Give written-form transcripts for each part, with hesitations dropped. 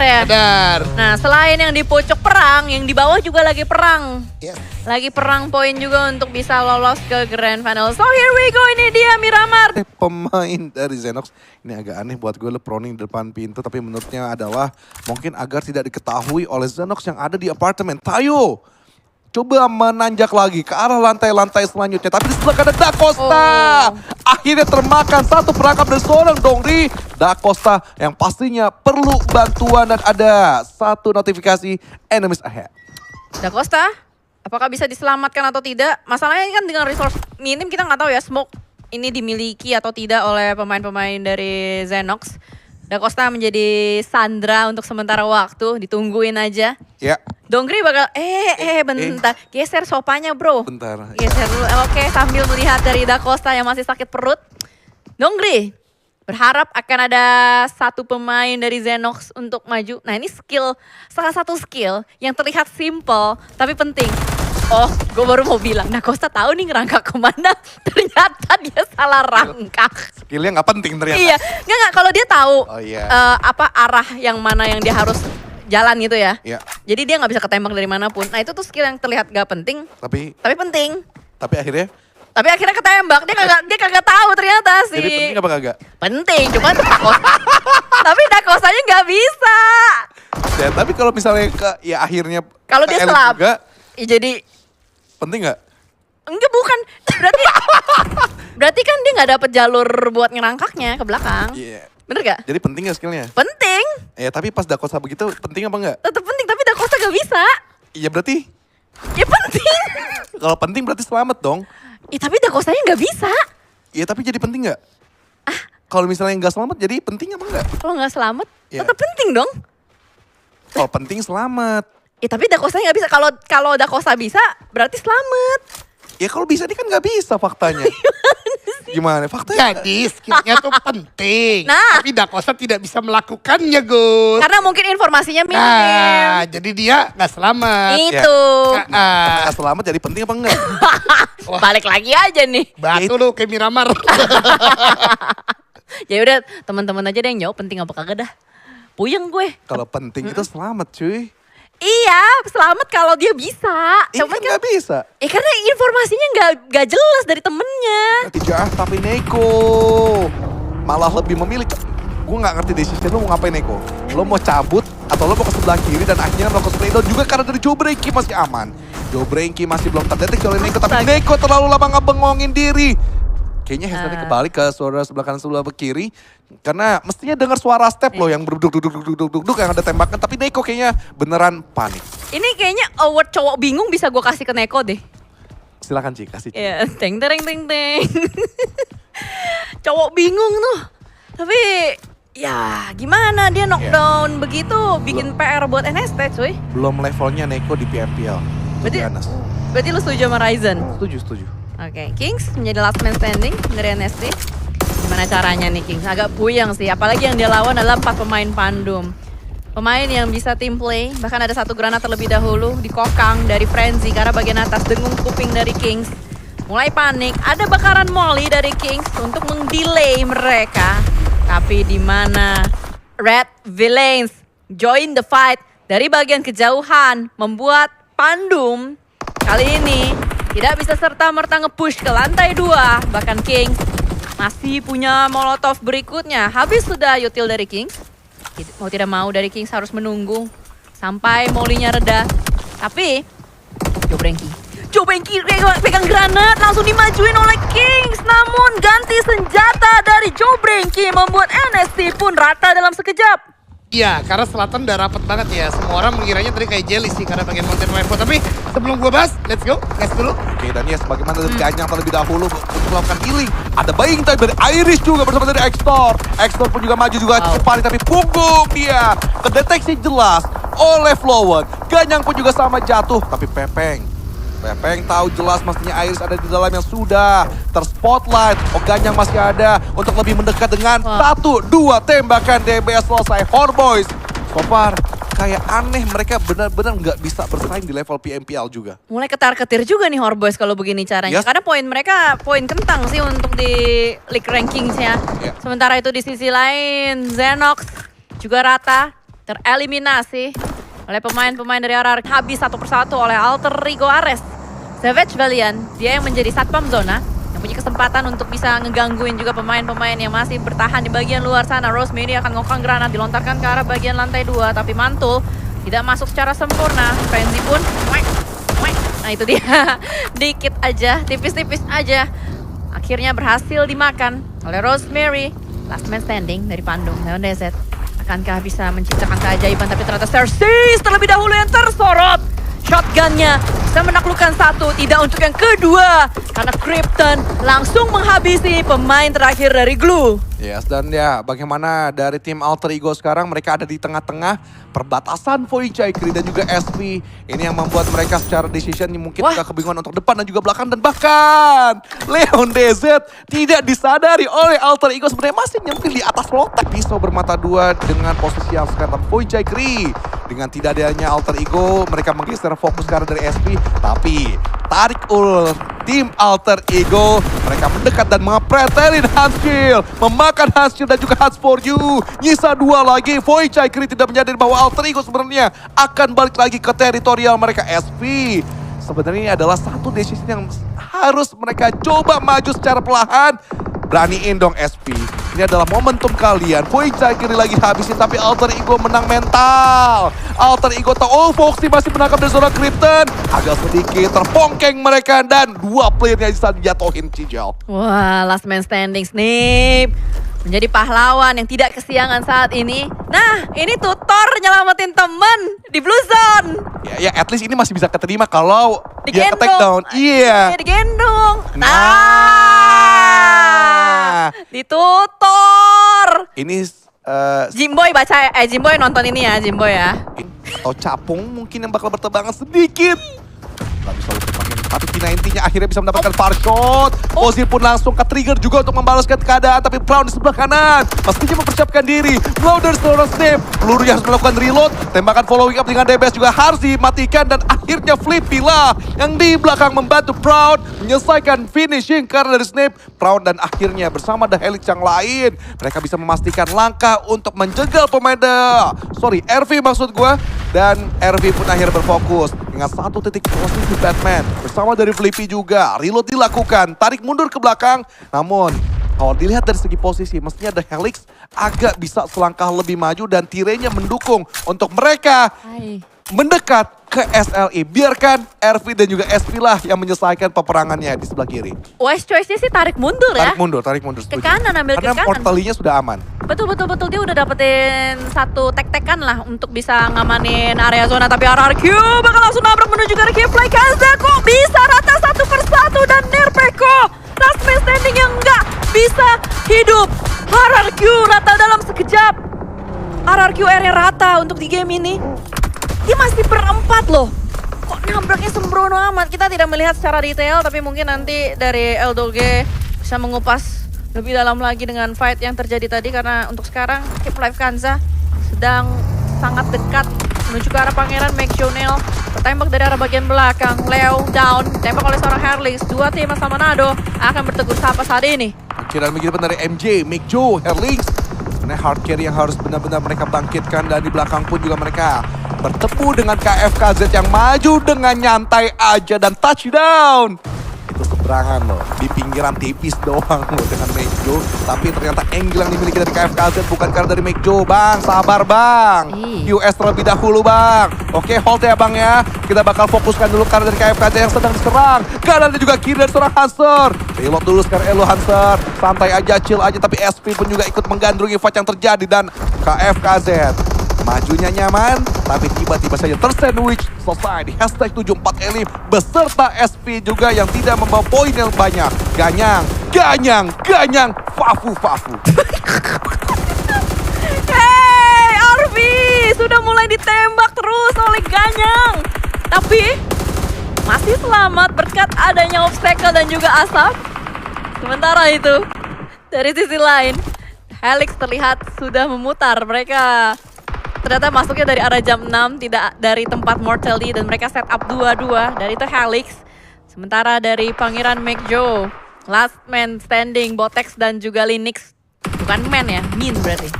Ya. Benar. Nah, selain yang di pojok perang, yang di bawah juga lagi perang. Yes. Lagi perang poin juga untuk bisa lolos ke Grand Final. So here we go, ini dia Miramar. Pemain dari Zenox ini agak aneh buat gue, Proning di depan pintu, tapi menurutnya adalah mungkin agar tidak diketahui oleh Zenox yang ada di apartemen. Tayo coba menanjak lagi ke arah lantai-lantai selanjutnya, tapi di sebelah ada Da Costa. Akhirnya termakan satu perangkap dari seorang Dongri. Da Costa yang pastinya perlu bantuan dan ada satu notifikasi enemies ahead. Da Costa, apakah bisa diselamatkan atau tidak? Masalahnya kan dengan resource minim kita nggak tahu ya smoke ini dimiliki atau tidak oleh pemain-pemain dari Zenox. Da Costa menjadi sandra untuk sementara waktu, ditungguin aja. Ya, Dongri bakal, bentar, geser sopanya bro. bentar. Geser dulu, oke, sambil melihat dari Da Costa yang masih sakit perut. Dongri berharap akan ada satu pemain dari Zenox untuk maju. Nah ini skill, salah satu skill yang terlihat simple tapi penting. Oh, gue baru mau bilang, Da Costa tahu nih ngerangkak kemana. Ternyata dia salah rangkak. Skillnya nggak penting ternyata. Iya, nggak kalau dia tahu Oh, iya. apa arah yang mana yang dia harus jalan gitu ya. Iya. Jadi dia nggak bisa ketembak dari manapun. Nah itu tuh skill yang terlihat gak penting, Tapi penting. akhirnya Tapi akhirnya ketembak, dia kagak tahu ternyata sih. jadi penting apa kagak? Penting, cuman tapi Da Costanya nggak bisa. Ya, tapi kalau misalnya ya akhirnya Kalau ke dia elit selap, juga, ya jadi penting nggak? enggak bukan. Berarti kan dia nggak dapet jalur buat ngerangkaknya ke belakang. Iya. Bener gak? Jadi penting nggak skillnya? Penting, Ya tapi pas Da Costa begitu penting apa enggak? tetap penting. Tapi Da Costa gak bisa. Iya berarti Ya penting. kalau penting berarti selamat dong. Ya tapi Da Costanya nggak bisa. Iya tapi jadi penting nggak? Kalau misalnya nggak selamat jadi penting apa enggak? Kalau nggak selamat, Ya. tetap penting dong. Kalau penting selamat. Ya tapi Da Costanya nggak bisa. Kalau Da Costa bisa, berarti selamat. Ya kalau bisa ini kan nggak bisa faktanya. Gimana faktanya? Jadi skillnya tuh penting. Nah. Tapi Da Costa tidak bisa melakukannya, Gus. Karena mungkin informasinya minim. Nah, jadi dia nggak selamat. Itu. Ah, Nggak selamat jadi penting apa enggak? Balik lagi aja nih. batu lu kayak Miramar. Ya udah, teman-teman aja deh yang jawab penting apa kagak dah. Puyeng gue. Kalau penting itu selamat cuy. Iya, selamat kalau dia bisa. Ini Cuman kan nggak bisa. karena informasinya nggak jelas dari temennya. Tidak, tapi Neko malah lebih memilih. Gue nggak ngerti decision lo mau ngapain Neko. Lo mau cabut atau lo mau ke sebelah kiri dan akhirnya melakukan spray down juga karena dari Joe Brady masih aman. Joe Brady masih belum terdeteksi oleh Neko, tapi Astaga. Neko terlalu lama ngebengongin diri. Kayaknya headsetnya kebalik ke suara sebelah kanan sebelah kiri. Karena mestinya dengar suara step lo yang berduk yang ada tembakan. Tapi Neko kayaknya beneran panik. Ini kayaknya award cowok bingung bisa gue kasih ke Neko deh. Silakan Ci, kasih Ci. Ya, teng tereng teng teng. Cowok bingung tuh. Tapi ya gimana dia knockdown begitu bikin PR buat NST cuy. Belum levelnya Neko di PMPL. Berarti lu setuju sama Ryzen? Setuju. Oke, Kings menjadi last man standing dari NST. Gimana caranya nih Kings? Agak puyeng sih, apalagi yang dia lawan adalah 4 pemain Pandum. Pemain yang bisa team play, bahkan ada satu granat terlebih dahulu dikokang dari Frenzy karena bagian atas dengung kuping dari Kings. Mulai panik, ada bakaran molly dari Kings untuk mendelay mereka. Tapi di mana Red Villains join the fight dari bagian kejauhan membuat Pandum kali ini tidak bisa serta-merta nge-push ke lantai 2. Bahkan Kings masih punya molotov berikutnya. Habis sudah util dari Kings. Mau tidak mau dari Kings harus menunggu sampai molly-nya reda. Tapi Joe Brady pegang granat langsung dimajuin oleh Kings. Namun ganti senjata dari Joe Brady membuat NST pun rata dalam sekejap. Iya, karena selatan udah rapet banget ya. Semua orang mengiranya tadi kayak jelly sih karena bagian Mountain Rifle. Tapi sebelum gue bahas, let's go. Gas dulu. Oke, dan yes, bagaimana dari Ganyang terlebih dahulu untuk melakukan healing. Ada buying time dari Iris juga bersama dari Extor. Extor pun juga maju juga cukup paling, tapi punggung dia. Kedeteksi jelas oleh Flowen. Ganyang pun juga sama jatuh, tapi Pepeng tahu jelas mestinya Iris ada di dalam yang sudah terspotlight. Oh, Ganyang masih ada untuk lebih mendekat dengan 1-2 tembakan DBS selesai. Horboys so far kayak aneh, mereka benar-benar nggak bisa bersaing di level PMPL juga. Mulai ketar-ketir juga nih Horboys kalau begini caranya. Yes. Karena poin mereka poin kentang sih untuk di league rankingsnya. Yeah. Sementara itu di sisi lain Zenox juga rata. tereliminasi oleh pemain-pemain dari RRQ. Habis satu persatu oleh Alter Ego Ares. Savage Valiant, dia yang menjadi satpam zona, yang punya kesempatan untuk bisa ngegangguin juga pemain-pemain yang masih bertahan di bagian luar sana. Rosemary akan ngokang granat, dilontarkan ke arah bagian lantai 2, tapi mantul tidak masuk secara sempurna. Frenzy pun, nah itu dia, dikit aja, tipis-tipis aja. Akhirnya berhasil dimakan oleh Rosemary. Last man standing dari Pandung, Leon DZ. Akankah bisa menciptakan keajaiban, tapi ternyata Xerxes terlebih dahulu yang tersorot. Shotgunnya bisa menaklukkan satu, tidak untuk yang kedua. Karena Krypton langsung menghabisi pemain terakhir dari Glue. Yes, dan ya bagaimana dari tim Alter Ego sekarang, mereka ada di tengah-tengah perbatasan Voichai-Kri dan juga SP. Ini yang membuat mereka secara decision mungkin agak kebingungan untuk depan dan juga belakang. Dan bahkan Leon DZ tidak disadari oleh Alter Ego, sebenarnya masih nyempil di atas lotek. Pisau bermata dua dengan posisi yang sekarang Voichai-Kri. Dengan tidak adanya Alter Ego, mereka menggeser fokus ke arah dari SP. Tapi tarik ulur tim Alter Ego, mereka mendekat dan mengepretelin Hanskill, memakan Hanskill dan juga Hans for You. Nyisa 2 lagi, Voichai-Kri tidak menyadari bahwa Alter Ego sebenarnya akan balik lagi ke teritorial mereka. SP sebenarnya ini adalah satu decision yang harus mereka coba maju secara perlahan. Beraniin dong SP. Ini adalah momentum kalian. Voichai-Kri lagi habisin, tapi Alter Ego menang mental. Alter Ego tahu, oh Foxy masih menangkap dari seorang Krypton. Agak sedikit terpongkeng mereka dan 2 playernya bisa dijatuhin Cijal. Wah, last man standing Snip. Menjadi pahlawan yang tidak kesiangan saat ini. Nah, ini tutor nyelamatin temen di Blue Zone. Ya at least ini masih bisa keterima kalau dia Digendong. ke-take down. Iya. Digendong. Nah. Ditutor. Ini Jimboy baca, Jimboy nonton ini ya, Jimboy ya. atau capung mungkin yang bakal bertebangan sedikit. Gak bisa lupa pakai, tapi P90-nya akhirnya bisa mendapatkan far shot. Ozil pun langsung ke-trigger juga untuk membalaskan keadaan, tapi Brown di sebelah kanan mestinya mempersiapkan diri. Blow dari seorang Snip, pelurunya harus melakukan reload. Tembakan following up dengan DBS juga harus dimatikan, dan akhirnya Flippy lah yang di belakang membantu Proud menyelesaikan finishing karena dari Snip. Proud dan akhirnya bersama The Helix yang lain, mereka bisa memastikan langkah untuk menjegal pemain RV maksud gue. Dan RV pun akhirnya berfokus dengan satu titik posisi Batman bersama dari Flippy juga. Reload dilakukan, tarik mundur ke belakang. Namun kalau dilihat dari segi posisi, mestinya The Helix agak bisa selangkah lebih maju dan tirenya mendukung untuk mereka mendekat ke SLE. Biarkan RV dan juga SP lah yang menyelesaikan peperangannya di sebelah kiri. Wise choice-nya sih tarik mundur ya. Tarik mundur. Ke kanan, ambil ke Karena kanan. portalinya sudah aman. Betul, dia udah dapetin satu tek-tekan lah untuk bisa ngamanin area zona. Tapi RRQ bakal langsung nabrak menuju ke arah Play. Kanza kok bisa rata satu persatu, dan Nerpeko last man standing yang nggak bisa hidup. RRQ rata dalam sekejap. RRQ area rata untuk di game ini. Dia masih berempat loh. Kok nabraknya sembrono amat. Kita tidak melihat secara detail, tapi mungkin nanti dari Eldoge bisa mengupas lebih dalam lagi dengan fight yang terjadi tadi. Karena untuk sekarang Keep Life Kanza sedang sangat dekat menuju ke arah Pangeran McJonel. Tertembak dari arah bagian belakang. Leo down, tembak oleh seorang Herlings. 2 tim sama Nado akan bertegur sapa saat ini. Kira begitu dari MJ, McJo, Herlings. Ini hard carry yang harus benar-benar mereka bangkitkan, dan di belakang pun juga mereka bertemu dengan KFKZ yang maju dengan nyantai aja dan touchdown. Itu seberangan loh, di pinggiran tipis doang loh dengan McJo. Tapi ternyata angle yang dimiliki dari KFKZ bukan karena dari McJo. Bang, sabar bang. US terlebih dahulu bang. Oke, hold ya bang ya. Kita bakal fokuskan dulu karena dari KFKZ yang sedang diserang. Karena ada juga kiri dari seorang Hanser. Reload dulu sekarang Elo Hanser. Santai aja, chill aja. Tapi SP pun juga ikut menggandrungi fight yang terjadi. Dan KFKZ majunya nyaman, tapi tiba-tiba saja tersandwich. Selesai di hashtag 74 Elim beserta SP juga yang tidak membawa poin yang banyak. Ganyang, Fafu. Hey, Arvi sudah mulai ditembak terus oleh Ganyang. Tapi masih selamat berkat adanya obstacle dan juga asap. Sementara itu, dari sisi lain, Helix terlihat sudah memutar. Mereka ternyata masuknya dari arah jam 6, tidak dari tempat Mortality, dan mereka set up 2-2. Dari itu Helix. Sementara dari Pangeran McJo, last man standing, Botex dan juga Linux. Bukan man ya, Min berarti.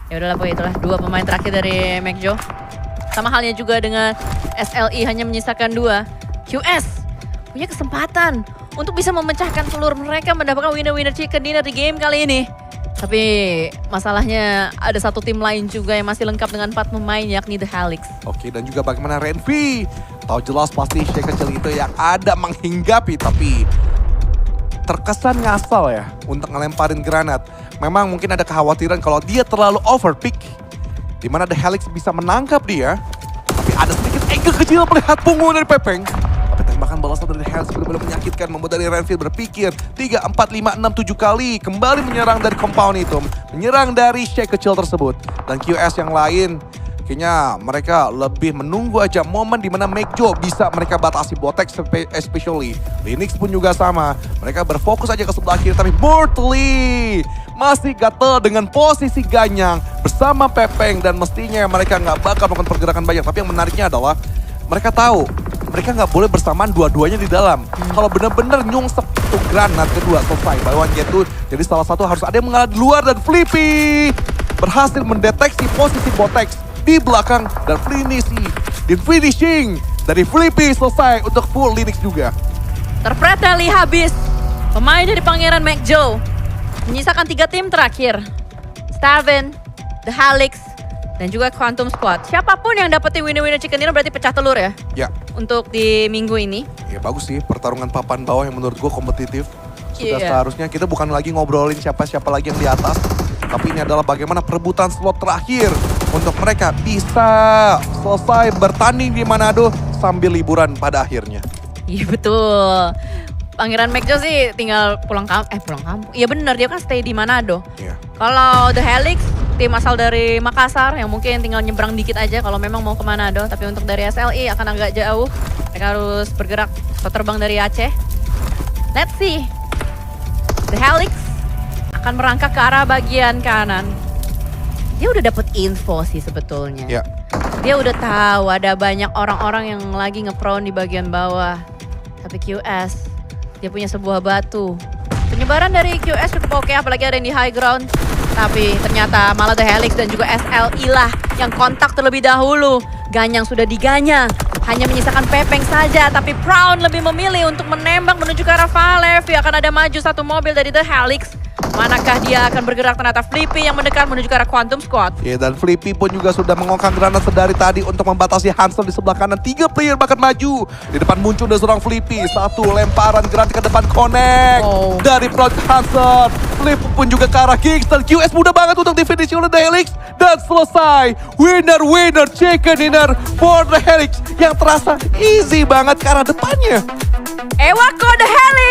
Ya udahlah pokoknya itulah 2 pemain terakhir dari McJo. Sama halnya juga dengan SLE hanya menyisakan 2. QS punya kesempatan untuk bisa memecahkan seluruh mereka mendapatkan winner-winner chicken dinner di game kali ini. Tapi masalahnya ada satu tim lain juga yang masih lengkap dengan 4 pemain yakni The Helix. Oke, dan juga bagaimana Renvi. Tahu jelas pasti Shake kecil itu yang ada menghinggapi, tapi terkesan ngasal ya untuk ngelemparin granat. Memang mungkin ada kekhawatiran kalau dia terlalu overpick, di mana The Helix bisa menangkap dia. Tapi ada sedikit angle kecil melihat punggung dari Pepeng. Tapi tembakan balasan dari The Helix benar-benar menyakitkan, membuat dari Renfield berpikir 3, 4, 5, 6, 7 kali kembali menyerang dari compound itu. Menyerang dari Shake kecil tersebut. Dan QS yang lain, kayaknya mereka lebih menunggu aja momen di mana McJo bisa mereka batasi Botex especially. Linux pun juga sama. Mereka berfokus aja ke sebelah kiri, tapi Mortley masih gatel dengan posisi ganyang bersama Pepeng. Dan mestinya mereka nggak bakal melakukan pergerakan banyak. Tapi yang menariknya adalah mereka tahu mereka nggak boleh bersamaan dua-duanya di dalam. Kalau bener-bener nyungsep itu granat kedua selesai. Buy one get two. Jadi salah satu harus ada yang mengalah di luar, dan Flippy berhasil mendeteksi posisi Botex di belakang dan finishing dari Flippy selesai untuk full Linux juga. Terpreteli habis. Pemain dari Pangeran McJo menyisakan 3 tim terakhir. Starven, The Helix, dan juga Quantum Squad. Siapapun yang dapetin winner-winner chicken dinner berarti pecah telur ya Ya, untuk di minggu ini. ya bagus sih pertarungan papan bawah yang menurut gue kompetitif. Sudah Iya. seharusnya kita bukan lagi ngobrolin siapa-siapa lagi yang di atas. Tapi ini adalah bagaimana perebutan slot terakhir untuk mereka bisa selesai bertanding di Manado sambil liburan pada akhirnya. Iya betul. Pangeran McJo sih tinggal pulang kampung. Iya bener, dia kan stay di Manado. Iya. Kalau The Helix, tim asal dari Makassar yang mungkin tinggal nyebrang dikit aja kalau memang mau ke Manado. Tapi untuk dari SLE akan agak jauh. Mereka harus bergerak atau terbang dari Aceh. Let's see. The Helix akan merangkak ke arah bagian kanan. Dia udah dapet info sih sebetulnya. Ya. Dia udah tahu ada banyak orang-orang yang lagi nge-prone di bagian bawah. Tapi QS, dia punya sebuah batu. Penyebaran dari QS cukup oke, apalagi ada yang di high ground. Tapi ternyata malah The Helix dan juga SLE lah yang kontak terlebih dahulu. Ganyang sudah diganyang, hanya menyisakan Pepeng saja. Tapi Prown lebih memilih untuk menembak menuju ke arah Valev. Akan ada maju satu mobil dari The Helix. Manakah dia akan bergerak? Ternyata Flippy yang mendekat menuju ke arah Quantum Squad. Ya, dan Flippy pun juga sudah mengokang granat sedari tadi untuk membatasi Hansel di sebelah kanan. 3 player bahkan maju. Di depan muncul dari seorang Flippy. Satu lemparan granat ke depan connect. Oh. Dari front Hansel. Flip pun juga ke arah Kingston. QS mudah banget untuk di-finish oleh The Helix. Dan selesai. Winner chicken dinner for The Helix. Yang terasa easy banget ke arah depannya. Ewako The Helix